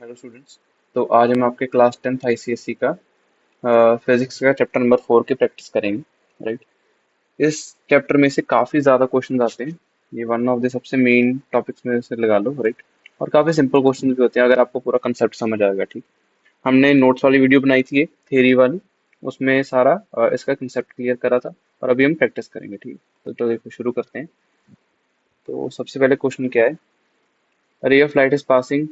Hello students. तो आज हम आपके क्लास 10th आईसीएसई का फिजिक्स का चैप्टर नंबर 4 की प्रैक्टिस करेंगे। राइट। इस चैप्टर में से काफ़ी ज़्यादा क्वेश्चन आते हैं। ये वन ऑफ द सबसे मेन टॉपिक्स में से लगा लो। राइट। और काफ़ी सिंपल क्वेश्चन भी होते हैं अगर आपको पूरा कंसेप्ट समझ आएगा। ठीक। हमने नोट्स वाली वीडियो बनाई थी, थ्योरी वाली। उसमें सारा इसका कंसेप्ट क्लियर करा था। और अभी हम प्रैक्टिस करेंगे। ठीक। तो देखो शुरू करते हैं। तो सबसे पहले क्वेश्चन क्या है? A ray of light is passing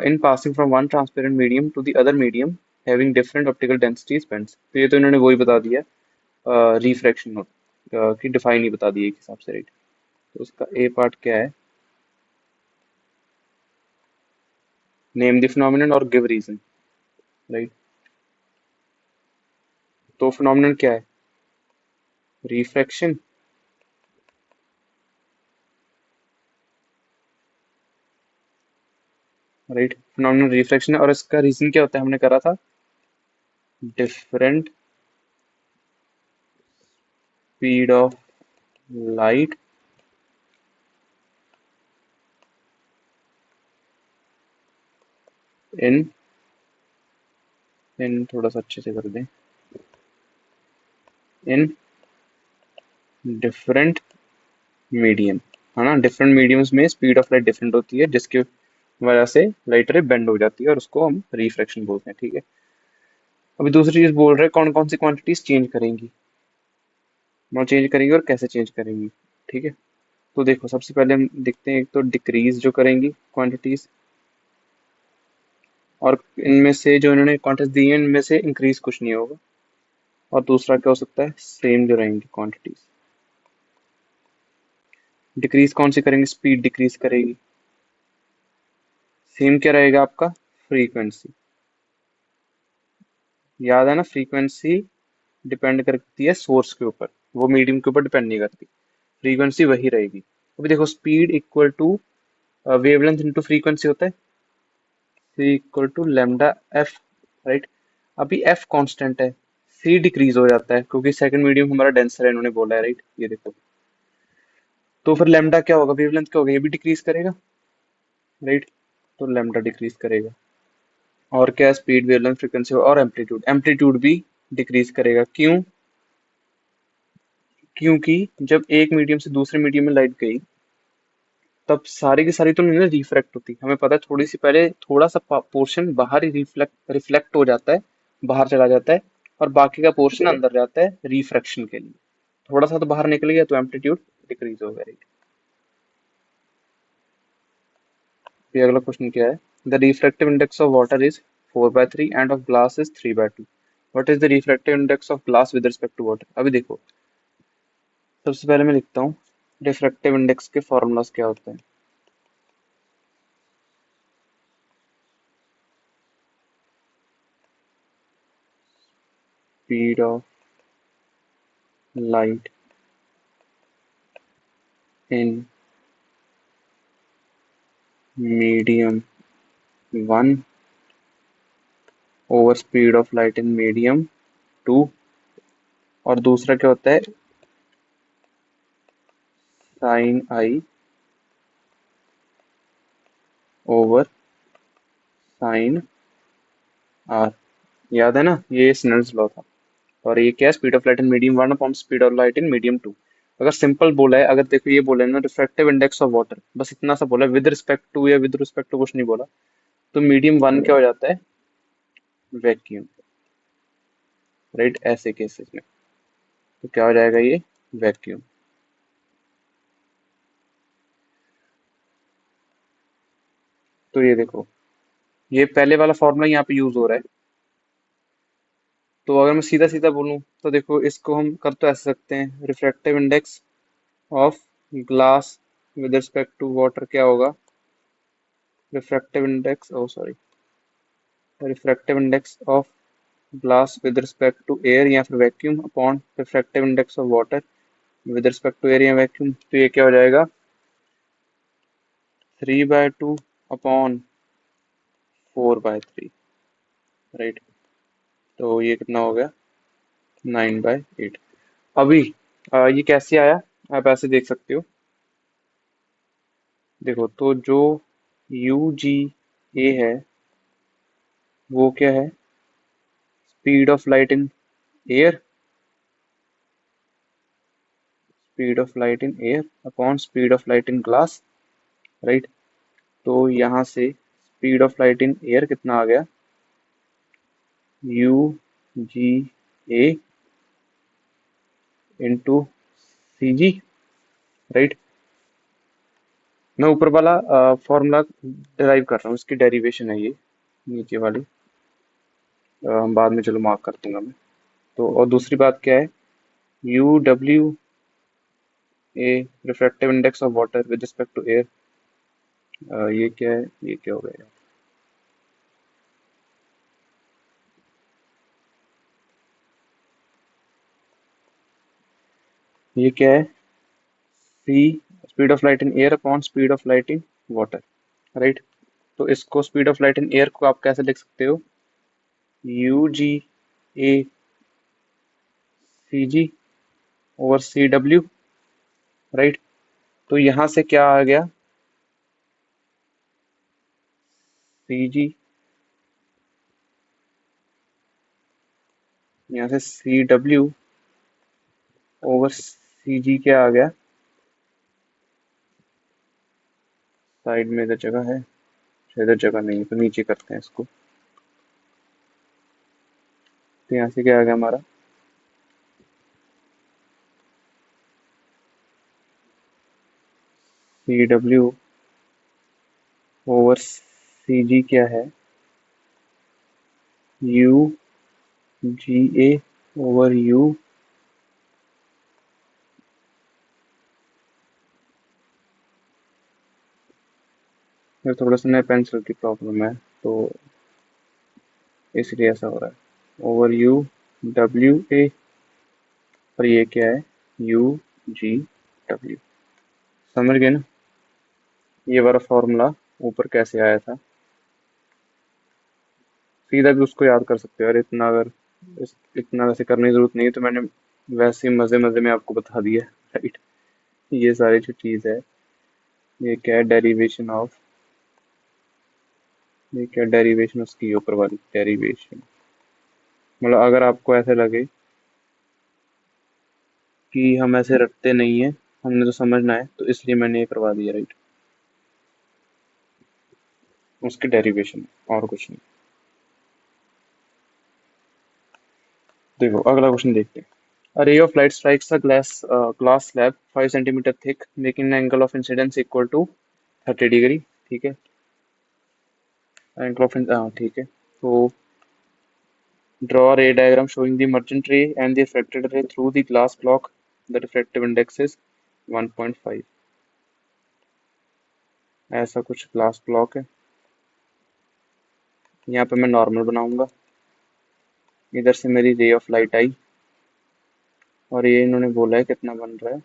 in passing from one transparent medium to the other medium having different optical densities bands। तो ये तो इन्होंने वही बता दिया, रिफ्रैक्शन की डिफाइन ही बता दी एक हिसाब से। राइट। तो उसका ए पार्ट क्या है? नेम द फिनोमिनन और गिव रीजन। राइट। तो फिनोमिनन क्या है? रिफ्रैक्शन। राइट। फिनोमिनन रिफ्रैक्शन है और इसका रीजन क्या होता है हमने करा था? Different speed of light in in थोड़ा सा अच्छे से कर दें। इन डिफरेंट मीडियम, है ना। डिफरेंट मीडियम्स में स्पीड ऑफ लाइट डिफरेंट होती है जिसकी वजह से लाइट रे बेंड हो जाती है और उसको हम रिफ्रैक्शन बोलते हैं। ठीक है। अभी दूसरी चीज बोल रहे हैं कौन कौन सी क्वांटिटीज चेंज करेंगी और चेंज करेंगी और कैसे चेंज करेंगी। ठीक है। तो देखो सबसे पहले हम देखते हैं, एक तो डिक्रीज जो करेंगी क्वांटिटीज, और इनमें से जो इन्होंने क्वांटिटीज दी हैं इनमें से इंक्रीज कुछ नहीं होगा। और दूसरा क्या हो सकता है? सेम जो रहेंगी क्वांटिटीज। डिक्रीज कौन सी करेंगे? स्पीड डिक्रीज करेगी। सेम क्या रहेगा आपका? फ्रीक्वेंसी। याद है ना, फ्रीक्वेंसी डिपेंड करती है सोर्स के ऊपर, वो मीडियम के ऊपर डिपेंड नहीं करती। फ्रीक्वेंसी वही रहेगी। अभी देखो speed equal to wavelength into frequency होता है, C equal to lambda F. Right. अभी एफ कांस्टेंट है, सी डिक्रीज हो जाता है क्योंकि सेकंड मीडियम हमारा डेंसर है, इन्होंने बोला है। राइट। ये देखो, तो फिर लेमडा क्या होगा? वेवलेंथ क्या होगा? ये भी डिक्रीज करेगा। राइट। तो लेमडा डिक्रीज करेगा। और क्या? स्पीड, वेवलेंथ, फ्रीक्वेंसी और एम्पलीट्यूड। एम्पलीट्यूड भी डिक्रीज करेगा। क्यों? क्योंकि जब एक मीडियम से दूसरे मीडियम में लाइट गई तब सारी की सारी तो नहीं ना रिफ्लेक्ट होती, हमें पता है। थोड़ी सी पहले थोड़ा सा पोर्शन बाहर ही रिफ्लेक्ट रिफ्लेक्ट हो जाता है, बाहर चला जाता है, और बाकी का पोर्शन अंदर जाता है रिफ्रैक्शन के लिए। थोड़ा सा तो बाहर निकल गया तो एम्पलीट्यूड डिक्रीज हो गया। राइट। फिर अगला क्वेश्चन क्या है? The refractive index of water is 4/3 and of glass is 3/2। What is the refractive index of glass with respect to water? अभी देखो सबसे पहले मैं लिखता हूँ रिफ्रैक्टिव इंडेक्स के फॉर्मूलाज क्या होते हैं। Speed of light in medium 1 over speed of light in medium 2। और दूसरा क्या होता है? Sine i over sine r. याद है ना, ये स्नेल्स लॉ था। और ये क्या है? Speed of light in medium 1 upon speed of light in medium 2। अगर सिंपल बोला है, अगर देखो ये बोला है ना रिफ्रैक्टिव इंडेक्स ऑफ वाटर, बस इतना सा बोला है, विद रिस्पेक्ट टू या विद रिस्पेक्ट टू कुछ नहीं बोला, तो मीडियम 1 क्या हो जाता है? वैक्यूम। राइट। ऐसे केसेस में तो क्या हो जाएगा? ये वैक्यूम। तो ये देखो, ये पहले वाला फॉर्मूला यहाँ पे यूज हो रहा है। तो अगर मैं सीधा सीधा बोलूं तो देखो इसको हम कर तो ऐसे सकते हैं, refractive index of glass with respect to water क्या होगा? Refractive index, o sorry, refractive index of glass with respect to air या फिर vacuum upon refractive index of water with respect to air या वैक्यूम। तो ये क्या हो जाएगा? 3/2 अपॉन 4/3। राइट। तो ये कितना हो गया? 9/8। अभी ये कैसे आया? आप ऐसे देख सकते हो। देखो तो जो यू जी ए है वो क्या है? Speed of light in air, speed of light in air upon speed of light in glass, right. तो यहाँ से speed of light in air कितना आ गया? u g a into c g, right. मैं ऊपर वाला फॉर्मूला डिराइव कर रहा हूँ, इसकी डेरिवेशन है ये नीचे वाली। बाद में चलो मार्क कर दूंगा मैं। तो और दूसरी बात क्या है? यू डब्ल्यू a refractive index of water with respect to air. ये क्या है? ये क्या हो गया? ये क्या है? C speed of light in air upon speed of light in water, right. तो इसको speed of light in air को आप कैसे लिख सकते हो? u g a C G over C W, right. तो यहाँ से क्या आ गया? सी जी, यहाँ से सी डब्ल्यू ओवर सी जी क्या आ गया? साइड में इधर जगह है, इधर जगह नहीं है, तो नीचे करते हैं इसको। तो यहाँ से क्या आ गया हमारा? सी डब्ल्यू ओवर सी जी क्या है? U g a over u. ये थोड़ा सा नया पेंसिल की प्रॉब्लम है, तो इसलिए ऐसा हो रहा है। ओवर यू डब्ल्यू ए, और ये क्या है? यू जी डब्ल्यू। समझ गए ना? ये वाला फॉर्मूला ऊपर कैसे आया था? सीधा भी उसको याद कर सकते हो। और इतना अगर इतना वैसे करने की जरूरत नहीं है, तो मैंने वैसे ही मजे मजे में आपको बता दिया, राइट। ये सारी जो चीज है, ये क्या है? डेरिवेशन ऑफ, ये क्या डेरिवेशन उसकी ऊपर वाली डेरिवेशन। मतलब अगर आपको ऐसे लगे कि हम ऐसे रटते नहीं है, हमने तो समझना है, तो इसलिए मैंने ये करवा दिया, राइट। उसकी डेरिवेशन, और कुछ नहीं। देखो अगला क्वेश्चन देखते हैं। A ray of light strikes a glass slab 5 centimeter thick, making an angle of incidence equal to 30 degree. ठीक है, एंगल ऑफ, हाँ ठीक है। तो draw a ray diagram showing the emergent ray and the refracted ray through the glass block. The refractive index is 1.5। ऐसा कुछ glass block है। यहाँ पे मैं नॉर्मल बनाऊंगा। इधर से मेरी रे ऑफ लाइट आई, और ये इन्होंने बोला है कितना बन रहा है?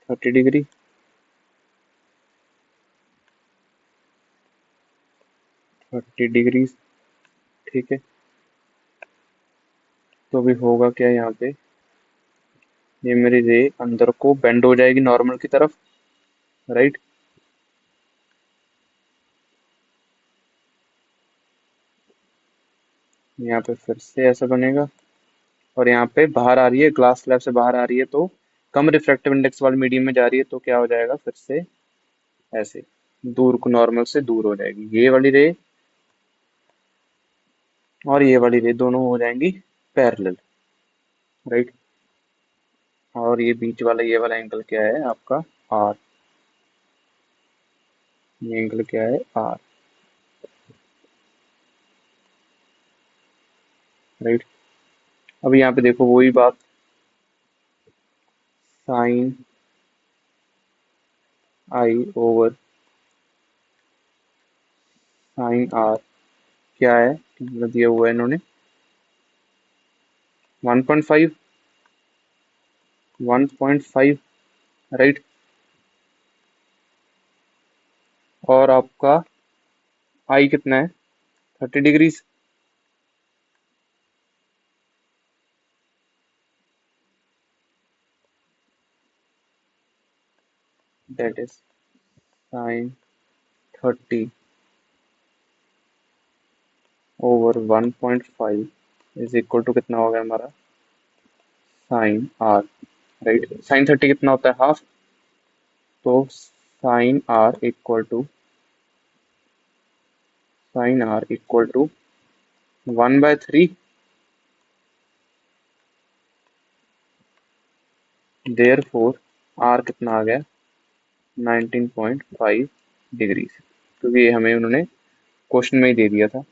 30 डिग्री। 30 डिग्री, ठीक है। तो अभी होगा क्या यहाँ पे? ये मेरी रे अंदर को बेंड हो जाएगी नॉर्मल की तरफ, राइट। यहाँ पे फिर से ऐसा बनेगा, और यहाँ पे बाहर आ रही है, ग्लास स्लैब से बाहर आ रही है, तो कम रिफ्रैक्टिव इंडेक्स वाले मीडियम में जा रही है, तो क्या हो जाएगा? फिर से ऐसे दूर को नॉर्मल से दूर हो जाएगी ये वाली रे, और ये वाली रे दोनों हो जाएंगी पैरेलल, राइट। और ये बीच वाला ये वाला एंगल क्या है आपका? आर। ये एंगल क्या है? R, right. अब यहाँ पे देखो वही बात, sine i over sine r क्या है? मतलब दिया हुआ है इन्होंने 1.5, 1.5, राइट। और आपका आई कितना है? 30 degree. That is sine 30 over 1.5 is equal to कितना हो गया हमारा साइन आर, राइट। साइन 30 कितना होता है, हाफ। तो sine r equal to 1/3। Therefore r कितना आ गया 19.5 डिग्रीज, क्योंकि ये हमें उन्होंने क्वेश्चन में ही दे दिया था।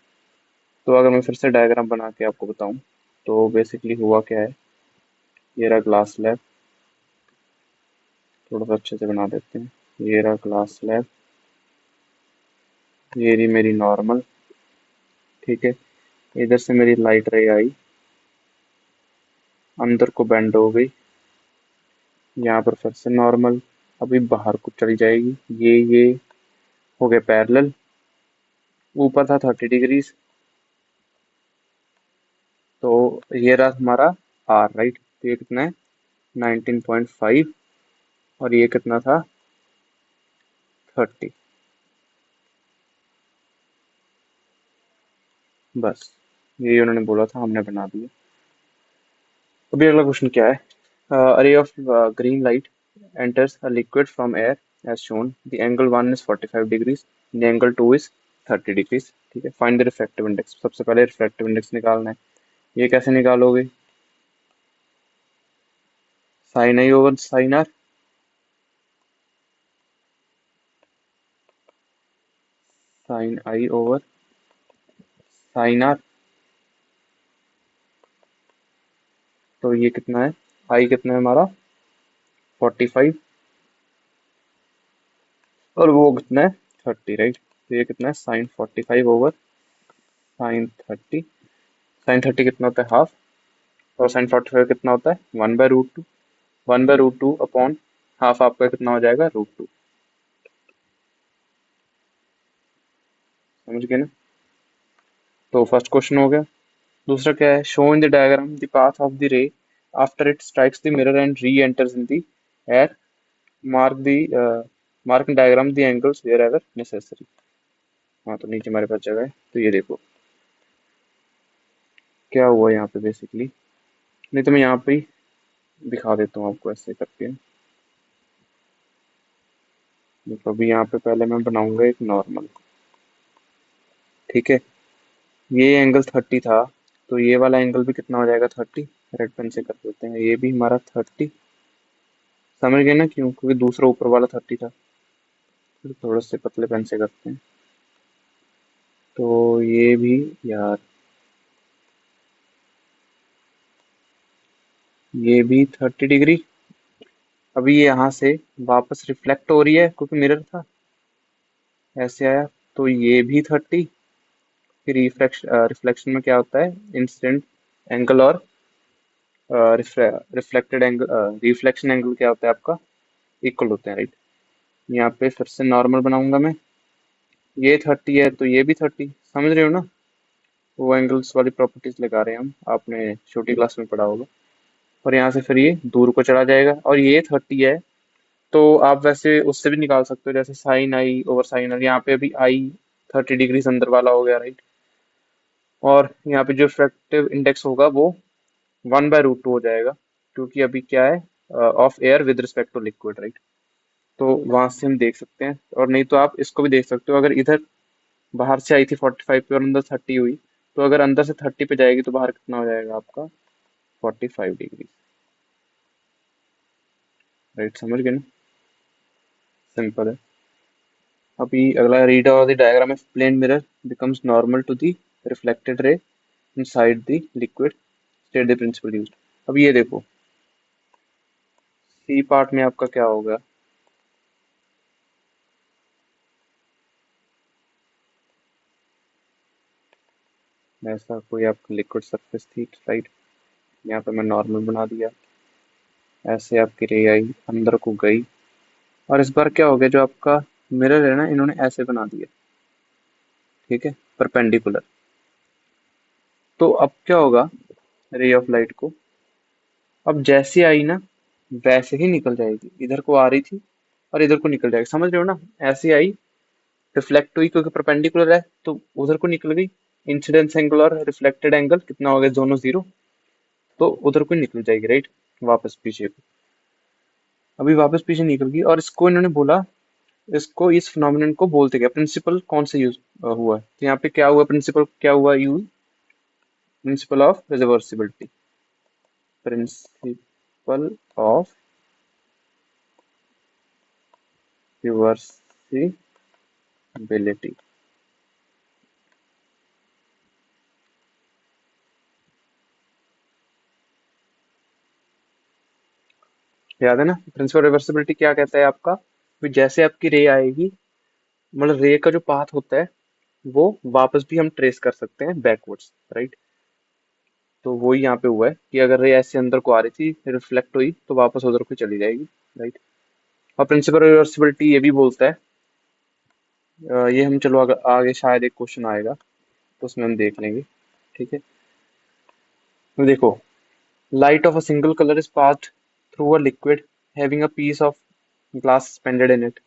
तो अगर मैं फिर से डायग्राम बना के आपको बताऊं तो बेसिकली हुआ क्या है, ये रहा ग्लास स्लैब। थोड़ा सा अच्छे से बना देते हैं। ये रहा ग्लास स्लैब, ये रही मेरी नॉर्मल, ठीक है। इधर से मेरी लाइट रे आई, अंदर को बेंड हो गई, यहाँ पर फिर से नॉर्मल, अभी बाहर को चली जाएगी। ये हो गया पैरेलल, ऊपर था 30 डिग्रीज। तो ये रहा हमारा आर, राइट। तो ये कितना है 19.5, और ये कितना था 30। बस यही उन्होंने बोला था, हमने बना दिया। अभी अगला क्वेश्चन क्या है, a ray of green light enters a liquid from air as shown. The angle 1 is 45 degrees. The angle 2 is 30 degrees. ठीक है, find the refractive index. सबसे पहले refractive index निकालना है। ये कैसे निकालोगे, sine i over sine r, sine i over sine r. तो ये कितना है, आई कितना है हमारा 45, और वो कितना है 30, राइट। तो ये कितना है साइन 45 ओवर साइन 30। साइन 30 कितना होता है हाफ, और साइन 45 कितना होता है 1/√2। 1/√2 अपॉन हाफ आपका कितना हो जाएगा √2। समझ गए ना। तो फर्स्ट क्वेश्चन हो गया। दूसरा क्या है, show in the diagram the path of the ray after it strikes the mirror and re-enters in the air. Mark the mark in diagram the angles wherever necessary. हाँ, तो नीचे हमारे पास जगह है। तो ये देखो क्या हुआ यहाँ पे बेसिकली, नहीं तो मैं यहाँ पे ही दिखा देता हूँ आपको ऐसे करके। तो अभी यहाँ पे पहले मैं बनाऊंगा एक नॉर्मल, ठीक है। ये एंगल 30 था, तो ये वाला एंगल भी कितना हो जाएगा 30। रेड पेन से कर देते हैं, ये भी हमारा 30। समझ गए ना क्यों, क्योंकि दूसरा ऊपर वाला 30 था। फिर थोड़े से पतले पेन से करते हैं। तो ये भी यार, ये भी 30 डिग्री। अभी ये यहाँ से वापस रिफ्लेक्ट हो रही है क्योंकि मिरर था, ऐसे आया। तो ये भी 30। फिर रिफ्लेक्शन में क्या होता है, इंसिडेंट एंगल और रिफ्लेक्टेड एंगल, रिफ्लेक्शन एंगल क्या होता है आपका, इक्वल होते हैं, राइट। यहाँ पे फिर से नॉर्मल बनाऊंगा मैं। ये 30 है तो ये भी 30, समझ रहे हो ना। वो एंगल्स वाली प्रॉपर्टीज लगा रहे हैं हम, आपने छोटी क्लास में पढ़ा होगा। और यहाँ से फिर ये दूर को चला जाएगा, और ये 30 है। तो आप वैसे उससे भी निकाल सकते हो, जैसे sine i over sine r. यहाँ पे अभी आई 30 डिग्री अंदर वाला हो गया, राइट। और यहाँ पे जो रिफ्रैक्टिव इंडेक्स होगा वो 1/√2 हो जाएगा, क्योंकि अभी क्या है of air with respect to liquid, right. तो वहां से हम देख सकते हैं, और नहीं तो आप इसको भी देख सकते हो। अगर इधर बाहर से आई थी 45 पे और अंदर 30 हुई, तो अगर अंदर से 30 पे जाएगी तो बाहर कितना हो जाएगा आपका 45 डिग्री, राइट। समझ गए ना, सिंपल है। अभी अगला, read out the diagram of plane mirror becomes normal to the reflected ray inside the liquid, state the principle used. अब ये देखो, सी पार्ट में आपका क्या होगा, ऐसा कोई आपकी लिक्विड सरफेस थी, राइट। यहाँ पे मैं नॉर्मल बना दिया, ऐसे आपकी रे आई अंदर को गई, और इस बार क्या हो गया, जो आपका मिरर है ना, इन्होंने ऐसे बना दिया, ठीक है, परपेंडिकुलर। तो अब क्या होगा, रे ऑफ लाइट को अब जैसे आई ना वैसे ही निकल जाएगी। इधर को आ रही थी और इधर को निकल जाएगी, समझ रहे हो ना। ऐसे आई, रिफ्लेक्ट हुई क्योंकि परपेंडिकुलर है तो उधर को निकल गई, इंसिडेंस एंगल और रिफ्लेक्टेड एंगल कितना हो गया, दोनों जीरो, तो उधर को निकल जाएगी, राइट, वापस पीछे को। अभी वापस पीछे निकल गई, और इसको इन्होंने बोला, इसको इस फिनोमिनन को बोलते क्या, प्रिंसिपल कौन सा यूज हुआ है, तो यहाँ पे क्या हुआ, प्रिंसिपल क्या हुआ use, principal of reversibility, principal of reversibility. याद है ना, प्रिंसिपल रिवर्सिबिलिटी क्या कहता है आपका, कि जैसे आपकी रे आएगी, मतलब रे का जो पाथ होता है वो वापस भी हम ट्रेस कर सकते हैं बैकवर्ड्स, राइट। तो वही यहाँ पे हुआ है कि अगर रे ऐसे अंदर को आ रही थी, रिफ्लेक्ट हुई, तो वापस उधर को चली जाएगी, राइट। और प्रिंसिपल रिवर्सिबिलिटी ये भी बोलता है, ये हम चलो अगर आगे शायद एक क्वेश्चन आएगा तो उसमें हम देख लेंगे, ठीक है। तो देखो, light of a single colour is passed through a liquid having a piece of glass suspended in it.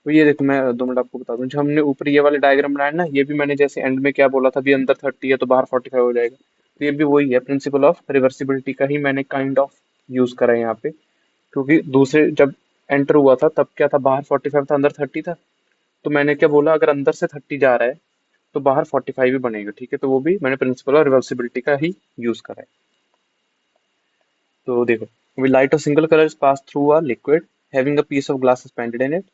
तो ये देखो, मैं 2 मिनट आपको बता दूं, जो हमने ऊपर ये वाले डायग्राम बनाया ना, ये भी मैंने जैसे एंड में क्या बोला था, भी अंदर 30 है तो बाहर 45 हो जाएगा, तो ये भी वही है, प्रिंसिपल ऑफ रिवर्सिबिलिटी का ही मैंने काइंड ऑफ यूज करा है यहाँ पे। क्योंकि दूसरे जब एंटर हुआ था तब क्या था, बाहर 45 था, अंदर 30 था, तो मैंने क्या बोला, अगर अंदर से 30 जा रहा है तो बाहर 45 भी बनेगा, ठीक है, तो वो भी मैंने प्रिंसिपल ऑफ रिवर्सिबिलिटी का ही यूज करा है। तो देखो, we light of single color is passed through a liquid having a piece of glass suspended in it.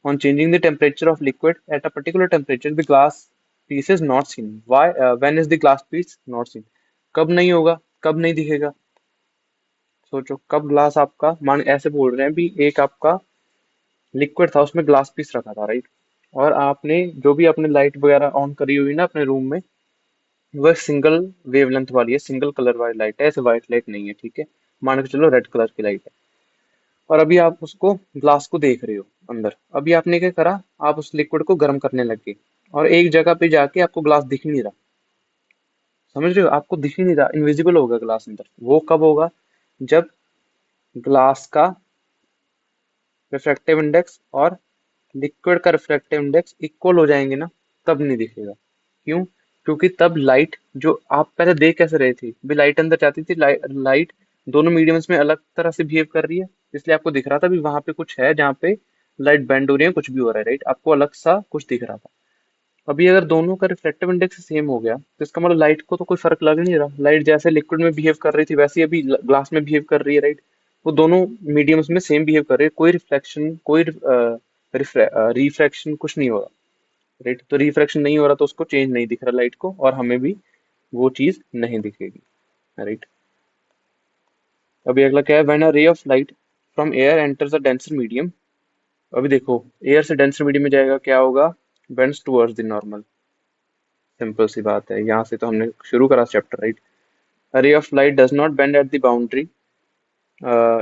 On changing the temperature of liquid at a particular temperature, the glass piece is not seen. Why? When is the glass piece not seen? कब नहीं होगा, कब नहीं दिखेगा, सोचो, कब glass आपका, मान ऐसे बोल रहे हैं भी, एक आपका लिक्विड था उसमें ग्लास पीस रखा था, राइट, और आपने जो भी अपने लाइट वगैरह ऑन करी हुई ना अपने रूम में, वह सिंगल वेवलेंथ वाली है, सिंगल कलर वाली लाइट है, ऐसे व्हाइट लाइट नहीं है, ठीक है, मान के चलो रेड कलर की लाइट है। और अभी आप उसको ग्लास को देख रहे हो अंदर, अभी आपने क्या करा, आप उस लिक्विड को गर्म करने लग गए, और एक जगह पे जाके आपको ग्लास दिख नहीं रहा, समझ रहे हो, आपको दिख ही नहीं रहा, इनविजिबल होगा ग्लास अंदर, वो कब होगा, जब ग्लास का रिफ्रैक्टिव इंडेक्स और लिक्विड का रिफ्रैक्टिव इंडेक्स इक्वल हो जाएंगे ना, तब नहीं दिखेगा। क्यों? क्योंकि तब लाइट, जो आप पहले देख कैसे रहे थे, भी लाइट अंदर जाती थी, लाइट दोनों मीडियम्स में अलग तरह से बिहेव कर रही है, इसलिए आपको दिख रहा था भी वहां पे कुछ है, जहाँ पे लाइट बेंड हो रही है, कुछ भी हो रहा है, राइट, आपको अलग सा कुछ दिख रहा था। अभी अगर दोनों का रिफ्लेक्टिव इंडेक्स सेम हो गया, तो इसका मतलब लाइट को तो कोई फर्क लग नहीं रहा, लाइट जैसे लिक्विड में बिहेव कर रही थी वैसे ही अभी ग्लास में बिहेव कर रही है, राइट। वो दोनों मीडियम्स में सेम बिहेव कर रही है, कोई रिफ्लेक्शन, कोई रिफ्रैक्शन कुछ नहीं हो रहा, राइट। तो रिफ्रैक्शन नहीं हो रहा तो उसको चेंज नहीं दिख रहा लाइट को, और हमें भी वो चीज नहीं दिखेगी, राइट। अभी अगला क्या है, when a ray of light from air enters a denser medium. अभी देखो, एयर से डेंसर मीडियम में जाएगा, क्या होगा, bends towards the normal, simple सी बात है, यहाँ से तो हमने शुरू करा chapter, right. A ray of light does not bend at the boundary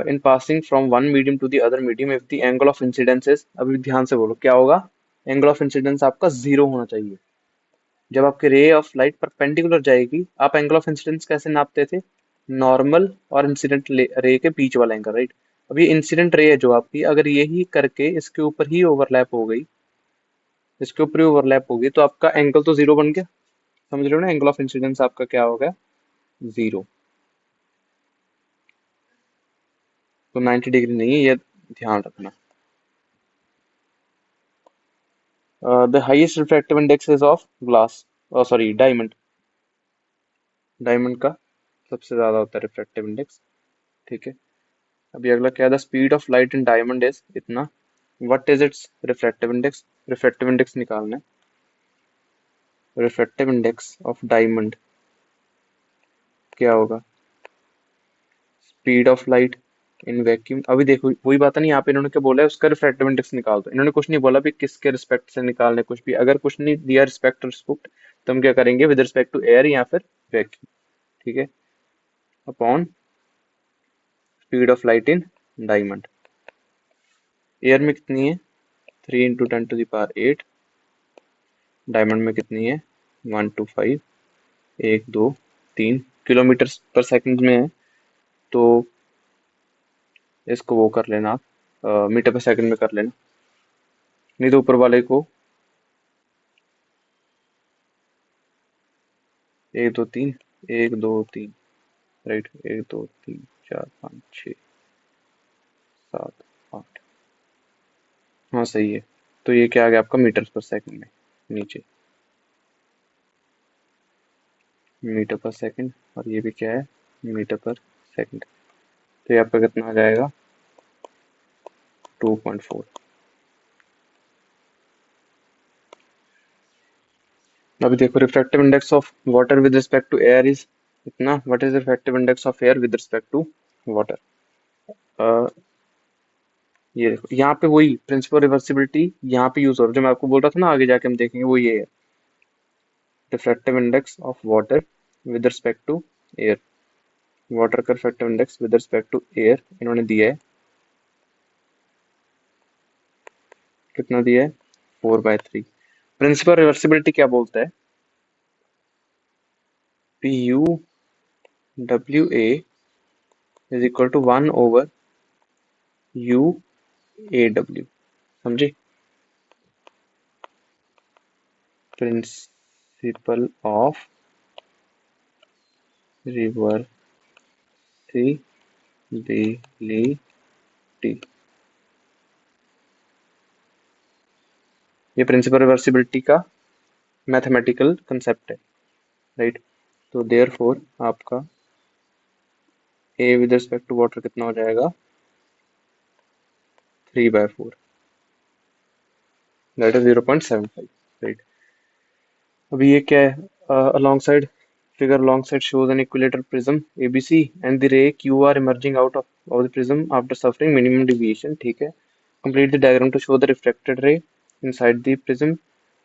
in passing from one medium to the other medium if the angle of incidence is, अभी ध्यान से बोलो क्या होगा, एंगल ऑफ इंसिडेंस आपका जीरो होना चाहिए। जब आपकी रे ऑफ लाइट परपेंडिकुलर जाएगी, आप एंगल ऑफ इंसिडेंस कैसे नापते थे, नॉर्मल और इंसिडेंट रे के बीच वाला एंगल, राइट। अब ये इंसिडेंट रे है जो आपकी, अगर यही करके इसके ऊपर ही ओवरलैप हो गई, इसके ऊपर ही ओवरलैप होगी, तो आपका एंगल तो जीरो बन गया, समझ रहे हो ना, एंगल ऑफ इंसिडेंस आपका क्या हो गया, जीरो। तो 90 डिग्री नहीं है, ये ध्यान रखना। The highest refractive index is of glass, sorry diamond, diamond का सबसे ज्यादा होता है रिफ्रैक्टिव इंडेक्स, ठीक है। अभी अगला क्या है, the speed of light in diamond is इतना, what is its refractive index, refractive index निकालना है, रिफ्रैक्टिव इंडेक्स ऑफ डायमंड क्या होगा, speed of light in vacuum. अभी देखो वही बात है ना, यहाँ पे इन्होंने क्या बोला है, उसका रिफ्रैक्टिव इंडेक्स निकाल दो, इन्होंने कुछ नहीं बोला भी किसके रिस्पेक्ट से निकालने, कुछ भी, अगर कुछ नहीं दिया रिस्पेक्ट रिस्पेक्ट, तो हम क्या करेंगे, विद रिस्पेक्ट टू एयर या फिर वैक्यूम, ठीक है, upon speed of light in diamond. Air में कितनी है, 3 × 10⁸, डायमंड में कितनी है, 125, 1 2 3 किलोमीटर पर सेकंड में है, तो इसको वो कर लेना आप, मीटर पर सेकंड में कर लेना, नहीं तो ऊपर वाले को एक दो तीन, एक दो तीन, राइट, एक दो तीन चार पाँच छः सात आठ। हाँ सही है। तो ये क्या आ गया आपका मीटर पर सेकंड में, नीचे मीटर पर सेकंड, और ये भी क्या है, मीटर पर सेकंड। तो ये आपका कितना आ जाएगा, 2.4। अभी देखो refractive index of water with respect to air is इतना, what is refractive index of air with respect to water. ये देखो यहाँ पे वही प्रिंसिपल रिवर्सिबिलिटी यहाँ पे यूज हो रहा है, जो मैं आपको बोल रहा था ना, आगे जाके हम देखेंगे वो ये है, refractive index of water with respect to air. Water का refractive index with respect to air इन्होंने दिया है, कितना दिया है, 4/3। प्रिंसिपल रिवर्सिबिलिटी क्या बोलता है, PU WA is equal to 1/UAW। समझे, प्रिंसिपल ऑफ रिवर्सिबिलिटी, ये प्रिंसिपल रिवर्सिबिलिटी का मैथमेटिकल कंसेप्ट है, राइट। तो देयर फोर आपका a with respect to water कितना हो जाएगा, 3/4, दैट इज 0.75, राइट। अभी ये क्या है, along side figure alongside shows an equilateral prism ABC and the ray QR emerging out of the prism after suffering minimum deviation, ठीक है। Complete the diagram to show the refracted ray inside the prism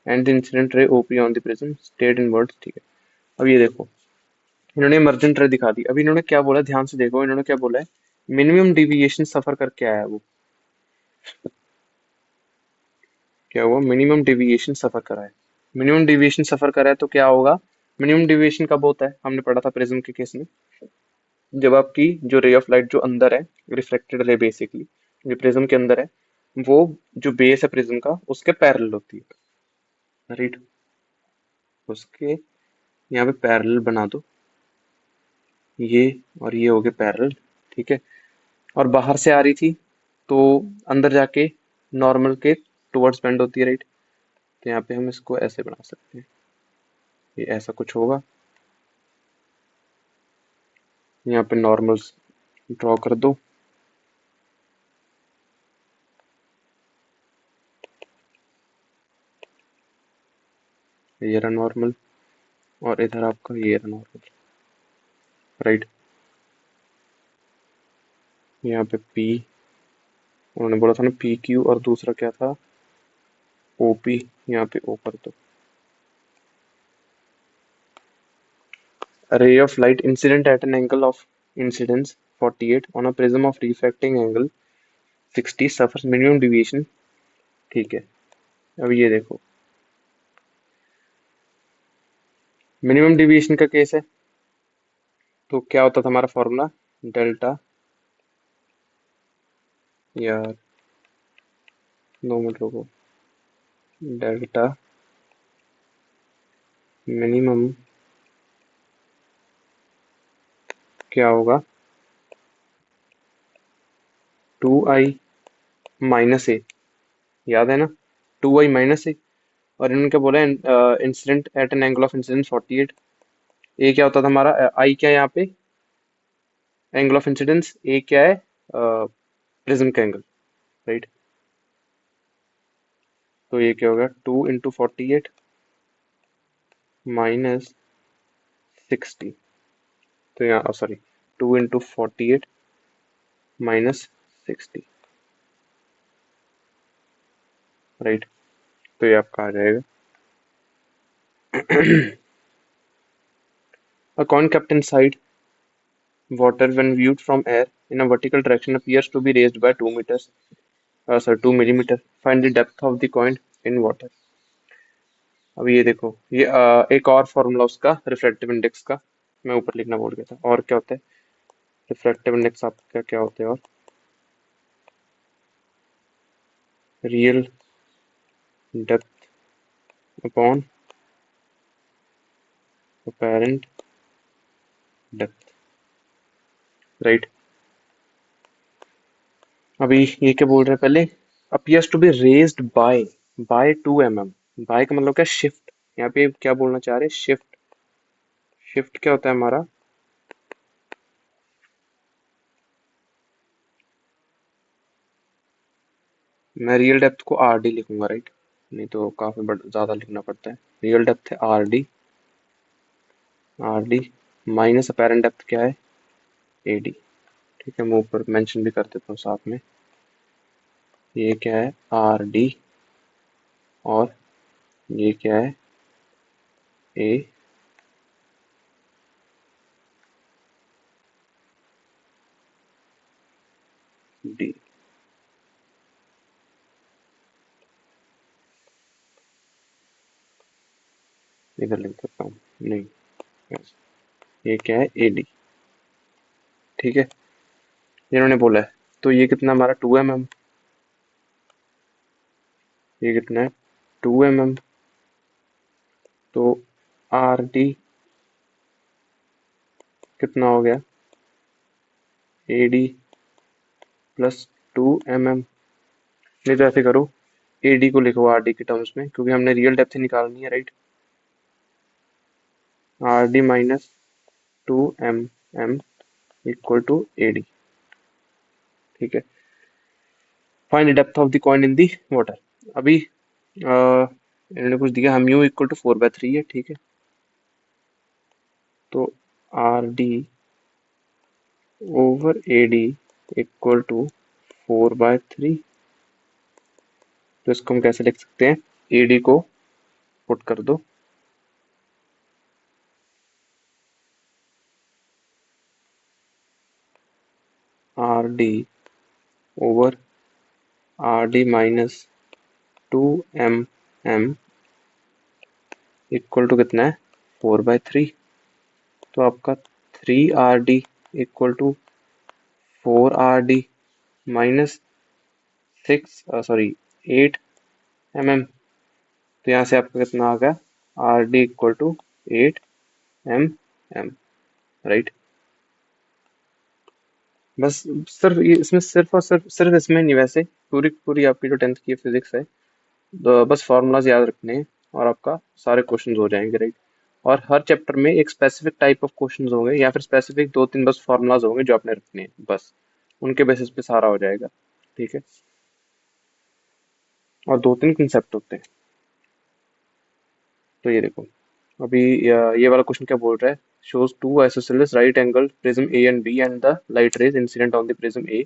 and the incident ray OP on the prism, state in words, ठीक है। अब ये देखो, इन्होंने emergent रे दिखा दी। अभी इन्होंने क्या बोला, ध्यान से देखो, इन्होंने क्या बोला है, मिनिमम डिविएशन सफर करके आया है वो, क्या हुआ, मिनिमम डिविएशन सफर करा है। मिनिमम डिविएशन सफर करा है तो क्या होगा, मिनिमम डिविएशन कब होता है, हमने पढ़ा था प्रिज्म के केस में, जब आपकी जो रे ऑफ लाइट जो अंदर है, रिफ्लेक्टेड रे बेसिकली जो प्रिज्म के अंदर है, वो जो बेस है प्रिज्म का उसके पैरेलल होती है, राइट। उसके यहाँ पे पैरेलल बना दो, ये और ये हो गए पैरेलल, ठीक है। और बाहर से आ रही थी तो अंदर जाके नॉर्मल के टुवर्ड्स बेंड होती है, राइट। तो यहाँ पे हम इसको ऐसे बना सकते हैं, ये ऐसा कुछ होगा, यहाँ पे नॉर्मल्स ड्रॉ कर दो, ये रहा नॉर्मल, और इधर आपका ये रहा नॉर्मल, राइट। यहाँ पे P, उन्होंने बोला था ना PQ, और दूसरा क्या था, OP, यहाँ पे O कर दो। A ray of light incident at an angle of incidence 48 on a prism of refracting angle 60 suffers minimum deviation, ठीक है। अब ये देखो, मिनिमम डिविएशन का केस है तो क्या होता था हमारा फॉर्मूला, डेल्टा, यार 2 मिनट रुको, डेल्टा मिनिमम क्या होगा, 2I - A, याद है ना, 2I - A। और इन्होंने क्या बोला, incident at an angle of incidence 48। ए क्या होता था हमारा, आई क्या है यहाँ पे, एंगल ऑफ इंसिडेंस, ए क्या है, प्रिज्म का एंगल, राइट। तो ये क्या होगा, 2 × 48 -60। तो यहाँ सॉरी, 2 × 48 - 60, राइट। तो ये आपका आ जाएगा। A coin kept inside water when viewed from air in a vertical direction appears to be raised by 2 meters, 2 millimeter. Find the depth of the coin in water. अब ये देखो, ये एक और फॉर्मूला उसका रिफ्रैक्टिव इंडेक्स का मैं ऊपर लिखना भूल गया था, और क्या होता है रिफ्रैक्टिव इंडेक्स आपका, क्या होता है, और real depth upon apparent depth, right. अभी ये क्या बोल रहे हैं पहले, appears to be raised by 2 mm। Bye का मतलब क्या, शिफ्ट। यहाँ पे क्या बोलना चाह रहे हैं, शिफ्ट। शिफ्ट क्या होता है हमारा, मैं रियल डेप्थ को आर डी लिखूंगा, राइट। नहीं तो काफी ज्यादा लिखना पड़ता है। रियल डेप्थ है R D, are d minus apparent depth क्या है, ए डी। ठीक है, मैं ऊपर मेंशन भी कर देता हूँ साथ में। ये क्या है, आर डी, और ये क्या है, ए डी। इधर लिख देता हूँ, नहीं yes। ये क्या है, ए डी। ठीक है, इन्होंने बोला है। तो ये कितना हमारा 2 mm, ये कितना है 2 mm। तो आर डी कितना हो गया, ए डी प्लस 2 mm। नहीं तो ऐसे करो, ए डी को लिखो आर डी के टर्म्स में, क्योंकि हमने रियल डेप्थ निकालनी है, right. R d minus 2 mm equal to a d. ठीक है, find the depth of the coin in the water. अभी इन्होंने कुछ दिया, हम यू इक्वल टू 4/3 है, ठीक है। तो r d over a d equal to 4/3। तो इसको हम कैसे लिख सकते हैं, ए डी को पुट कर दो, r d over r d minus 2 mm equal to कितना है, 4/3। तो आपका 3 RD equal to 4 RD minus 8 mm। तो यहाँ से आपका कितना आ गया, RD equal to 8 mm, right. बस सिर्फ इसमें सिर्फ और सिर्फ सिर्फ इसमें नहीं, वैसे पूरी पूरी आपकी जो 10th की फिजिक्स है, तो बस फॉर्मूलाज याद रखने हैं और आपका सारे क्वेश्चंस हो जाएंगे, राइट। और हर चैप्टर में एक स्पेसिफिक टाइप ऑफ क्वेश्चंस होंगे, या फिर स्पेसिफिक 2-3 बस फॉर्मूलाज होंगे जो आपने रखने हैं, बस उनके बेसिस पे सारा हो जाएगा। ठीक है, और 2-3 कंसेप्ट होते हैं। तो ये देखो, अभी ये वाला क्वेश्चन क्या बोल रहा है, shows two isosceles right angled prism A and B and the light rays incident on the prism A,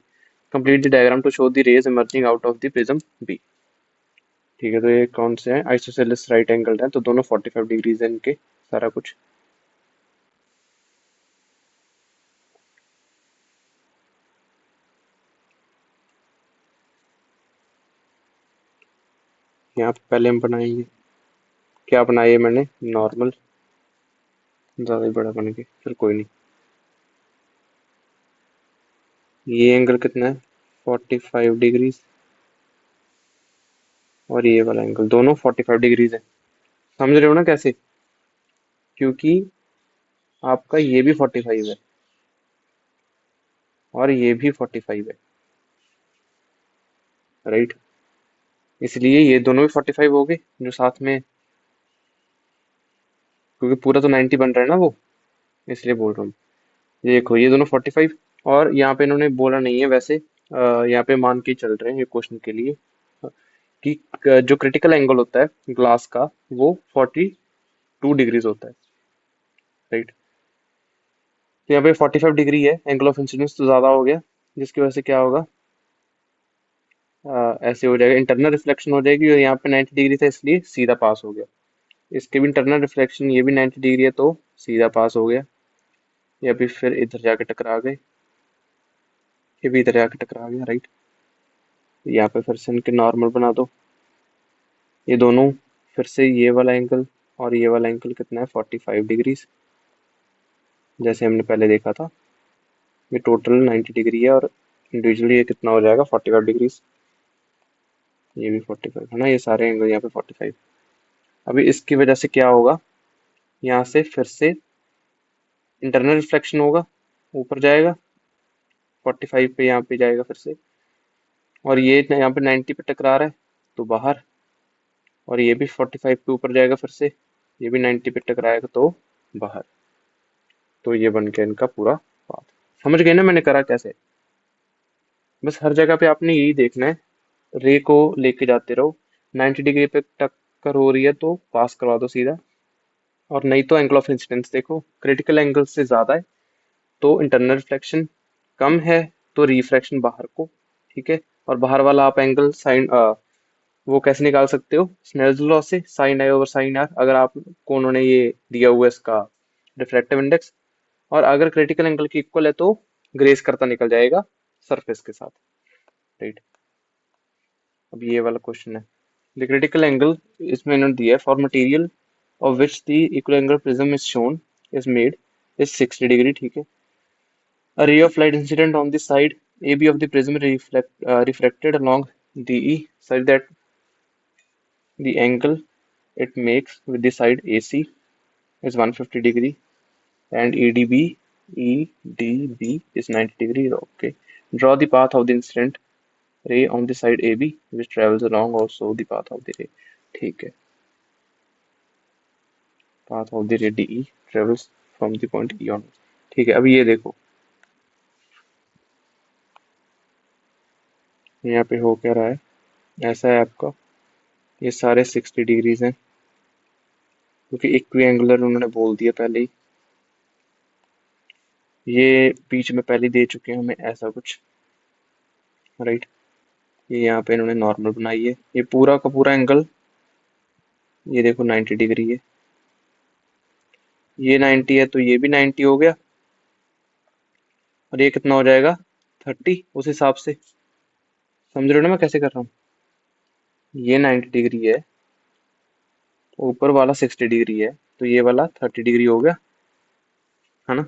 complete the diagram to show the rays emerging out of the prism B। ठीक है, तो ये कौन से हैं, isosceles right angle है, तो दोनों 45 डिग्रीज है इनके, सारा कुछ। यहाँ पे पहले हम बनाएंगे, क्या बनाया है मैंने, नॉर्मल, ज़्यादा ही बड़ा बन गया, फिर कोई नहीं। ये एंगल कितना है, 45 डिग्रीज, और ये वाला एंगल दोनों 45 डिग्रीज है। समझ रहे हो ना कैसे, क्योंकि आपका ये भी 45 है और ये भी 45 है, राइट। इसलिए ये दोनों भी 45 हो गए जो साथ में, क्योंकि पूरा तो 90 बन रहा है ना वो, इसलिए बोल रहा हूँ। ये देखो, ये दोनों 45, और यहाँ पे इन्होंने बोला नहीं है वैसे, यहाँ पे मान के चल रहे हैं ये क्वेश्चन के लिए कि जो क्रिटिकल एंगल होता है ग्लास का, वो 42 डिग्रीज होता है, राइट। तो यहाँ पे 45 डिग्री है, एंगल ऑफ इंसिडेंस तो ज्यादा हो गया, जिसकी वजह से क्या होगा, ऐसे हो जाएगा, इंटरनल रिफ्लेक्शन हो जाएगी, और यहाँ पे 90 डिग्री था इसलिए सीधा पास हो गया। इसके भी इंटरनल रिफ्लेक्शन, ये भी 90 डिग्री है तो सीधा पास हो गया। ये अभी फिर इधर जाके टकरा गए, ये भी इधर जाके टकरा गया, राइट। यहाँ पे फिर से इनके नॉर्मल बना दो, ये दोनों, फिर से ये वाला एंगल और ये वाला एंगल कितना है, 45 डिग्रीज, जैसे हमने पहले देखा था। ये टोटल 90 डिग्री है, और इंडिविजुअली ये कितना हो जाएगा, 45 डिग्रीज। ये भी 45 है ना, ये सारे एंगल यहाँ पे 45। अभी इसकी वजह से क्या होगा, यहाँ से फिर से इंटरनल रिफ्लेक्शन होगा, ऊपर जाएगा 45 पे, यहाँ पे जाएगा फिर से, और ये यहाँ पे 90 पे टकरा रहा है तो बाहर, और ये भी 45 पे ऊपर जाएगा फिर से, ये भी 90 पे टकराएगा तो बाहर। तो ये बन गया इनका पूरा पाथ। समझ गए ना मैंने करा कैसे? बस हर जगह पे आपने यही देखना है, रे को लेके जाते रहो, 90 डिग्री पे टक्कर हो रही है तो पास करवा दो सीधा, और नहीं तो एंगल ऑफ इंसिडेंस देखो, क्रिटिकल एंगल से ज्यादा है तो इंटरनल रिफ्लेक्शन, कम है तो रिफ्रैक्शन बाहर को, ठीक है। और बाहर वाला आप एंगल साइन वो कैसे निकाल सकते हो? स्नेल्स लॉ से, sine i over sine r, अगर आपको उन्होंने ये दिया हुआ है इसका रिफ्रैक्टिव इंडेक्स, और अगर क्रिटिकल एंगल की इक्वल है तो ग्रेस करता निकल जाएगा सरफेस के साथ, राइट। अब ये वाला क्वेश्चन है, द क्रिटिकल एंगल इसमें इन्होंने दिया है, for material of which the equal angle prism is shown is made is 60 degree, ठीक है। A ray of light incident on the side AB of the prism refracted along DE such that the angle it makes with the side AC is 150 degree and EDB is 90 degree. Okay. Draw the path of the incident ray on the side AB which travels along also the path of the ray. ठीक है. Path of the ray DE travels from the point E on. ठीक है. अब ये देखो, यहाँ पे हो क्या रहा है, ऐसा है आपका, ये सारे 60 डिग्रीज हैं क्योंकि इक्वी एंगुलर उन्होंने बोल दिया पहले ही, ये बीच में पहले दे चुके हैं हमें ऐसा कुछ, राइट। ये यहाँ पे इन्होंने नॉर्मल बनाई है, ये पूरा का पूरा एंगल ये देखो 90 डिग्री है, ये 90 है तो ये भी 90 हो गया, और ये कितना हो जाएगा 30 उस हिसाब से। समझ रहे हो ना मैं कैसे कर रहा हूँ? ये 90 डिग्री है, ऊपर वाला 60 डिग्री है, तो ये वाला 30 डिग्री हो गया, है ना।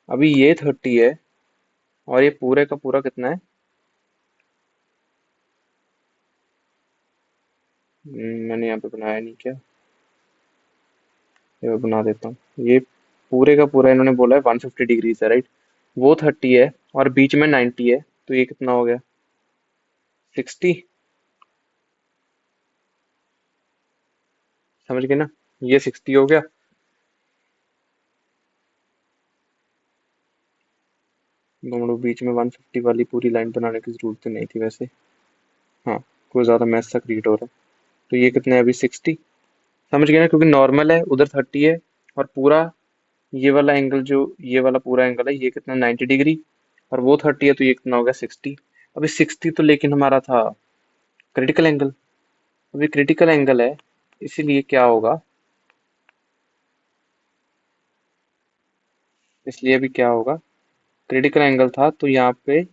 अभी ये 30 है और ये पूरे का पूरा कितना है, मैंने यहाँ पे बनाया नहीं क्या, ये मैं बना देता हूँ। ये पूरे का पूरा इन्होंने बोला है 150 डिग्री है, राइट। वो 30 है और बीच में 90 है, तो ये कितना हो गया 60। समझ गए ना, ये 60 हो गया। दोनों बीच में 150 वाली पूरी लाइन बनाने की जरूरत नहीं थी वैसे, हाँ, कोई ज्यादा मैथ सा क्रिएट हो रहा है। तो ये कितना है अभी 60, समझ गए ना, क्योंकि नॉर्मल है उधर 30 है, और पूरा ये वाला एंगल जो ये वाला पूरा एंगल है ये कितना 90 डिग्री, और वो 30 है तो ये कितना हो गया 60। अभी 60 तो लेकिन हमारा था क्रिटिकल एंगल, अभी क्रिटिकल एंगल है, इसीलिए क्या होगा, इसलिए अभी क्या होगा, क्रिटिकल एंगल था तो यहाँ पे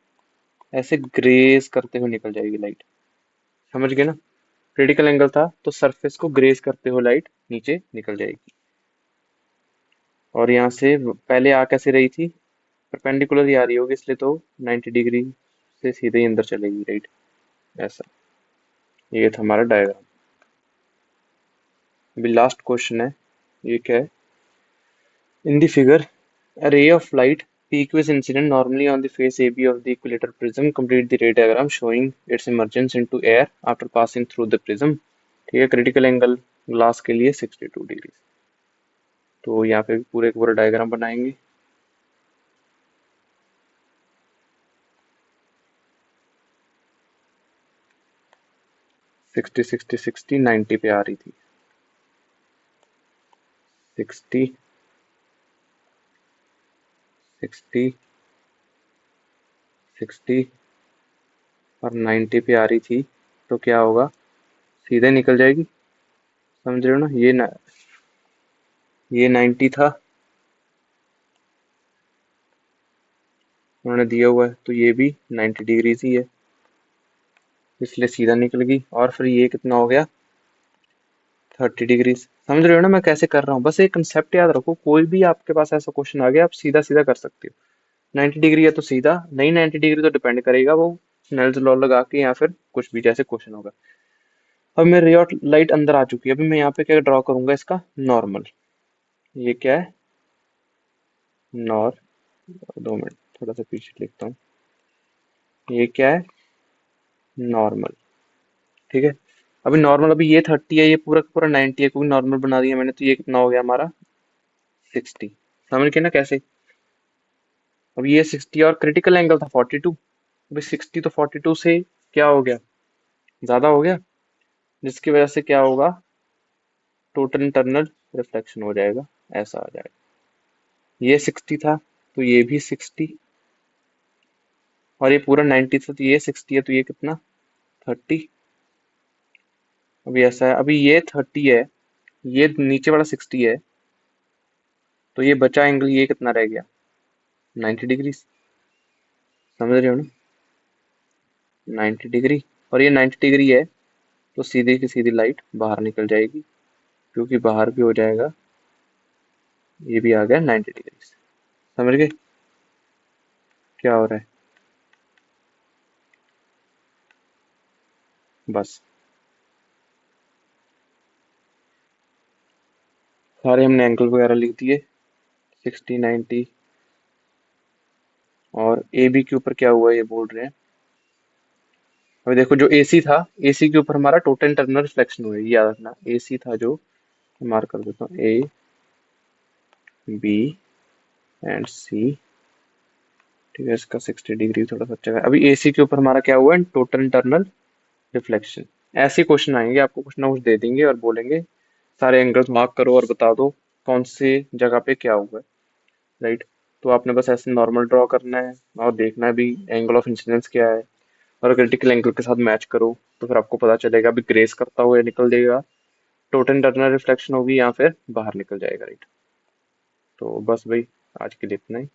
ऐसे ग्रेस करते हुए निकल जाएगी लाइट। समझ गए ना, क्रिटिकल एंगल था तो सरफेस को ग्रेस करते हुए लाइट नीचे निकल जाएगी, और यहाँ से पहले आ कैसे रही थी, परपेंडिकुलर ही आ रही होगी, इसलिए तो 90 डिग्री से सीधे ही अंदर चलेगी, राइट। ऐसा, ये था हमारा डायग्राम। अभी लास्ट क्वेश्चन है, ये क्या है, in the figure a ray of light PQ is incident normally on the face AB of the equilateral prism. Complete the ray diagram showing its emergence into air after passing through the prism. ठीक है, critical angle glass के लिए 62 degree. तो यहाँ पे भी पूरे का पूरा डायग्राम बनाएंगे। सिक्सटी सिक्सटी सिक्सटी 90 पे आ रही थी, 60 60 60 और 90 पे आ रही थी, तो क्या होगा, सीधे निकल जाएगी। समझ रहे हो ना, ये 90 था उन्होंने दिया हुआ है, तो ये भी 90 डिग्री ही है, इसलिए सीधा निकल गई। और फिर ये कितना हो गया 30 डिग्री। समझ रहे हो ना मैं कैसे कर रहा हूँ? बस एक कंसेप्ट याद रखो, कोई भी आपके पास ऐसा क्वेश्चन आ गया आप सीधा सीधा कर सकते हो। 90 डिग्री है तो सीधा, नहीं 90 डिग्री तो डिपेंड करेगा वो स्नेल्स लॉ लगा के या फिर कुछ भी जैसे क्वेश्चन होगा। अब मेरी रे ऑफ लाइट अंदर आ चुकी है। अभी मैं यहाँ पे क्या ड्रॉ करूंगा, इसका नॉर्मल। ये क्या है, नॉर, 2 मिनट थोड़ा सा पीछे लिखता हूँ। ये क्या है, नॉर्मल। ठीक है। अभी नॉर्मल, अभी ये 30 है, ये पूरा का पूरा 90 है, क्योंकि नॉर्मल बना दिया मैंने, तो ये कितना हो गया हमारा, 60। समझ गए ना कैसे। अब ये 60 और क्रिटिकल एंगल था 42। अभी 60 तो 42 से क्या हो गया, ज्यादा हो गया, जिसकी वजह से क्या होगा, टोटल इंटरनल रिफ्लेक्शन हो जाएगा, ऐसा आ जाएगा। ये 60 था तो ये भी 60, और ये पूरा 90 था तो ये 60 है, तो ये कितना, 30। अभी ऐसा है, अभी ये 30 है, ये नीचे वाला 60 है, तो ये बचा एंगल ये कितना रह गया, 90 डिग्री। समझ रहे हो ना, 90 डिग्री। और ये 90 डिग्री है, तो सीधे की सीधी लाइट बाहर निकल जाएगी, क्योंकि बाहर भी हो जाएगा, ये भी आ गया 90 डिग्री से। समझ गए क्या हो रहा है, बस। सारे हमने एंगल वगैरह लिख दिए, 60, 90। और ए बी के ऊपर क्या हुआ ये बोल रहे हैं। अभी देखो, जो एसी था, एसी के ऊपर हमारा टोटल इंटरनल रिफ्लेक्शन हुआ है, ये याद रखना। एसी था जो, मार्क कर देता हूँ, ए बी एंड सी। ठीक है, इसका 60 डिग्री थोड़ा सा अच्छा है। अभी एसी के ऊपर हमारा क्या हुआ है, टोटल इंटरनल रिफ्लेक्शन। ऐसे क्वेश्चन आएंगे, आपको कुछ ना कुछ दे देंगे और बोलेंगे सारे एंगल्स मार्क करो और बता दो कौन से जगह पे क्या हुआ है, राइट। तो आपने बस ऐसे नॉर्मल ड्रॉ करना है, और देखना है भी एंगल ऑफ इंसिडेंस क्या है, और क्रिटिकल एंगल के साथ मैच करो, तो फिर आपको पता चलेगा भी ग्रेस करता हुआ निकल देगा, टोटल इंटरनल रिफ्लेक्शन होगी, या फिर बाहर निकल जाएगा, राइट। तो बस भाई, आज के लिए इतना ही।